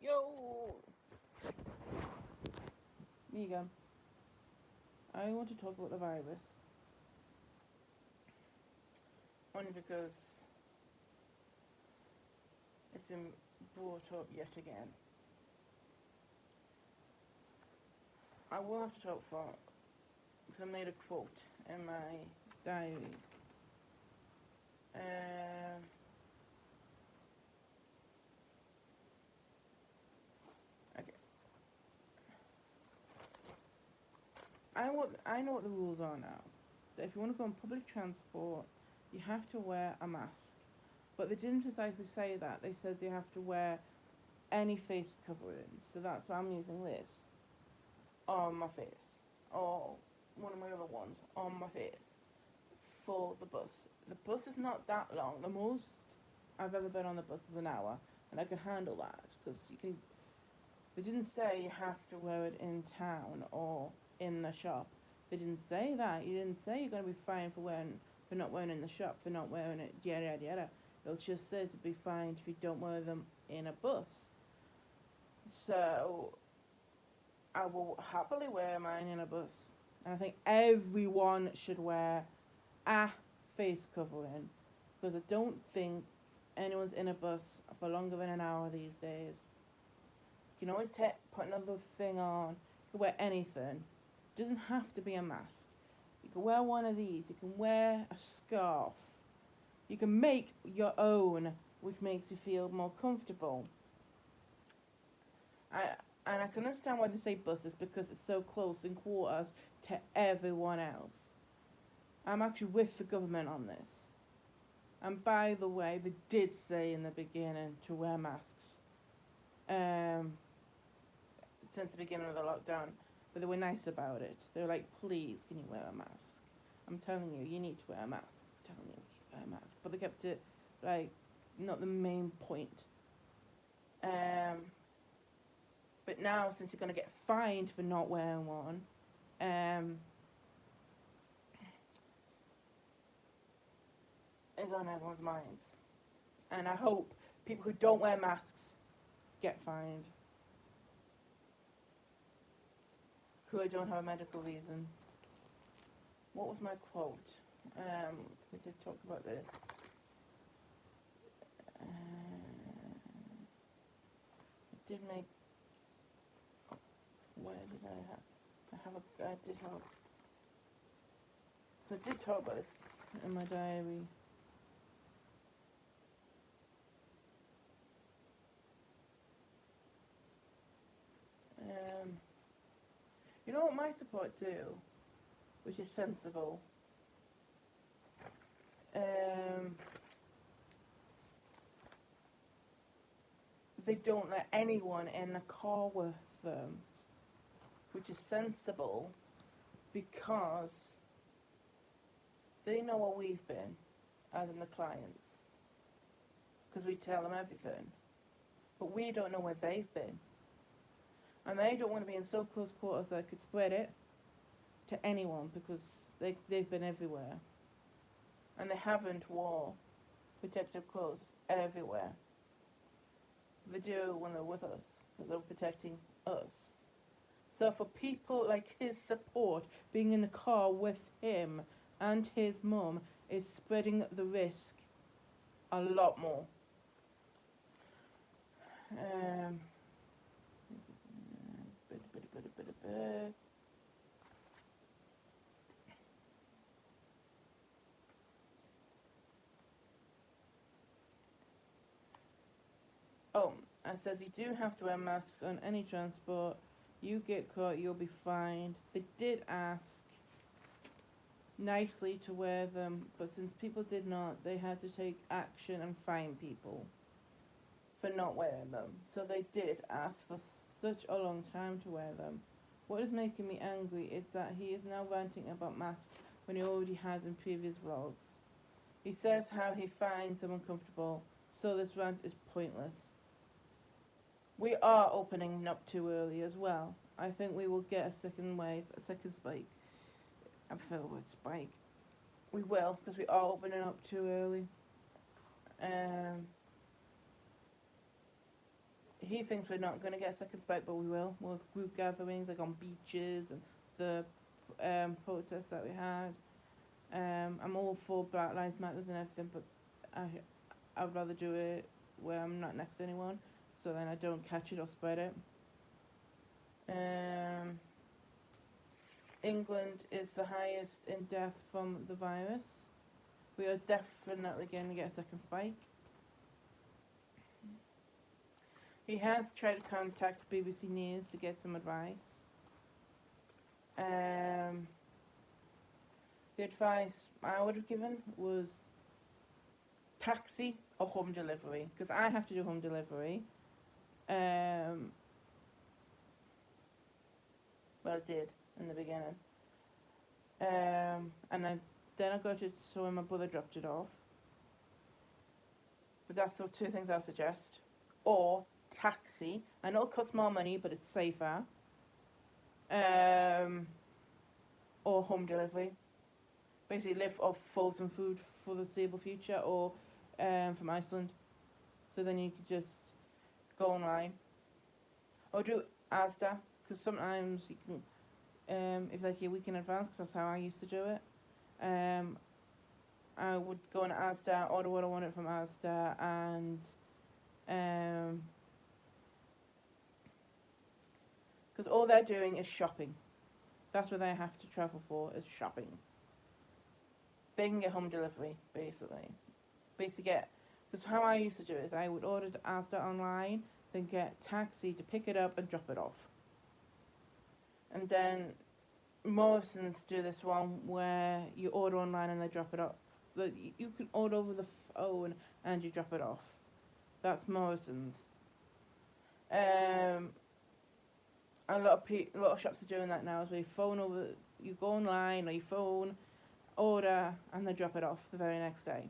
Yo! Megan, I want to talk about the virus. Only because it's been brought up yet again. I will have to talk for because I made a quote in my diary. Um, okay. I know what the rules are now. That if you want to go on public transport, you have to wear a mask. But they didn't precisely say that. They said you have to wear any face covering. So that's why I'm using this on my face, or one of my other ones on my face for the bus. The bus is not that long. The most I've ever been on the bus is an hour, and I can handle that because you can. They didn't say you have to wear it in town or in the shop. They didn't say that. You didn't say you're going to be fined for not wearing it in the shop, for not wearing it, yada yada yada. It just says it'd be fined if you don't wear them in a bus. So I will happily wear mine in a bus. And I think everyone should wear a face covering because I don't think anyone's in a bus for longer than an hour these days. You can always put another thing on. You can wear anything. It doesn't have to be a mask. You can wear one of these. You can wear a scarf. You can make your own, which makes you feel more comfortable. And I can understand why they say buses because it's so close in quarters to everyone else. I'm actually with the government on this. And by the way, they did say in the beginning to wear masks. Since the beginning of the lockdown, but they were nice about it. They were like, please, can you wear a mask? I'm telling you, you need to wear a mask. I'm telling you, wear a mask. But they kept it, like, not the main point. But now, since you're going to get fined for not wearing one, it's on everyone's minds. And I hope people who don't wear masks get fined. Who don't have a medical reason. What was my quote? I did talk about this. I did make. Where did I have? I did have. So I did talk about this in my diary. You know what my support do, which is sensible. They don't let anyone in the car with them, which is sensible because they know where we've been, as in the clients, because we tell them everything. But we don't know where they've been. And they don't want to be in so close quarters that they could spread it to anyone because they've been everywhere. And they haven't wore protective clothes everywhere. They do when they're with us because they're protecting us. So for people like his support, being in the car with him and his mum is spreading the risk a lot more. Oh, it says you do have to wear masks on any transport. You get caught, you'll be fined. They did ask nicely to wear them, but since people did not, they had to take action and fine people for not wearing them. So they did ask for such a long time to wear them. What is making me angry is that he is now ranting about masks when he already has in previous vlogs. He says how he finds them uncomfortable, so this rant is pointless. We are opening up too early as well. I think we will get a second wave, a second spike. I prefer the word spike. We will, because we are opening up too early. he thinks we're not going to get a second spike, but we will. We'll have group gatherings like on beaches and the protests that we had. I'm all for Black Lives Matters and everything, but I'd rather do it where I'm not next to anyone, so then I don't catch it or spread it. England is the highest in death from the virus. We are definitely going to get a second spike. He has tried to contact BBC News to get some advice. The advice I would have given was taxi or home delivery, because I have to do home delivery. Well, I did in the beginning. And then I got it so when my brother dropped it off. But that's the two things I'll suggest. Or taxi. I know it costs more money, but it's safer. Or home delivery. Basically live off frozen food for the foreseeable future, or from Iceland. So then you could just go online. Or do Asda, because sometimes you can, if like a week in advance, because that's how I used to do it. I would go on Asda, order what I wanted from Asda, and because all they're doing is shopping. That's what they have to travel for, is shopping. They can get home delivery, basically. Because how I used to do it is I would order the Asda online, then get taxi to pick it up and drop it off. And then Morrison's do this one where you order online and they drop it off. You can order over the phone and you drop it off. That's Morrison's. A lot of shops are doing that now. Is where you go online or you phone, order, and they drop it off the very next day,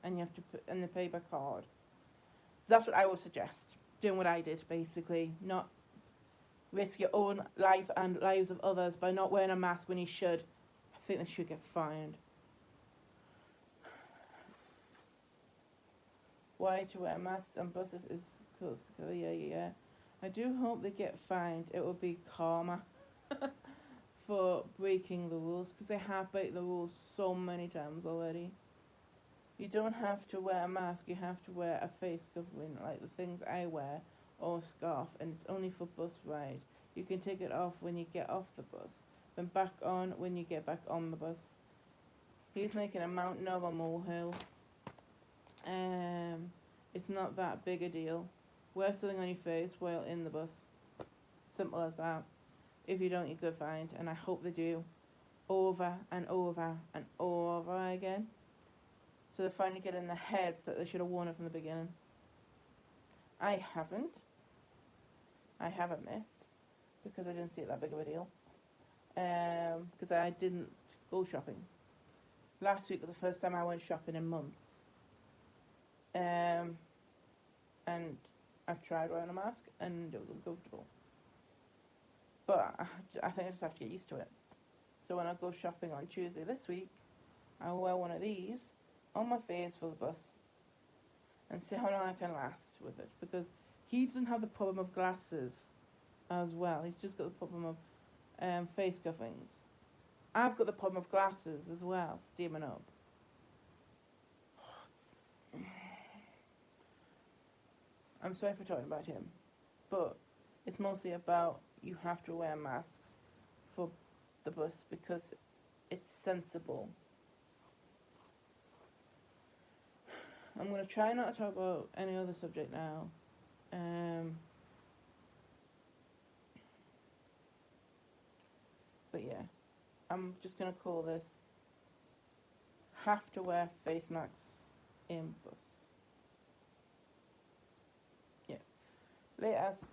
and you have to and they pay by card. So that's what I would suggest. Doing what I did, basically, not risk your own life and lives of others by not wearing a mask when you should. I think they should get fined. Why to wear masks on buses is close together, yeah. I do hope they get fined. It will be karma for breaking the rules, because they have break the rules so many times already. You don't have to wear a mask, you have to wear a face covering, like the things I wear, or a scarf, and it's only for bus ride. You can take it off when you get off the bus, then back on when you get back on the bus. He's making a mountain of a molehill. It's not that big a deal. Wear something on your face while in the bus. Simple as that. If you don't, you could find, and I hope they do, over and over and over again. So they finally get in their heads that they should have worn it from the beginning. I haven't. I have admit, because I didn't see it that big of a deal. Because I didn't go shopping. Last week was the first time I went shopping in months. And I tried wearing a mask and it was uncomfortable. But I think I just have to get used to it. So when I go shopping on Tuesday this week, I'll wear one of these on my face for the bus and see how long I can last with it. Because he doesn't have the problem of glasses as well. He's just got the problem of face coverings. I've got the problem of glasses as well, steaming up. I'm sorry for talking about him, but it's mostly about you have to wear masks for the bus because it's sensible. I'm going to try not to talk about any other subject now. But yeah, I'm just going to call this have to wear face masks in bus. Yeah. Laters.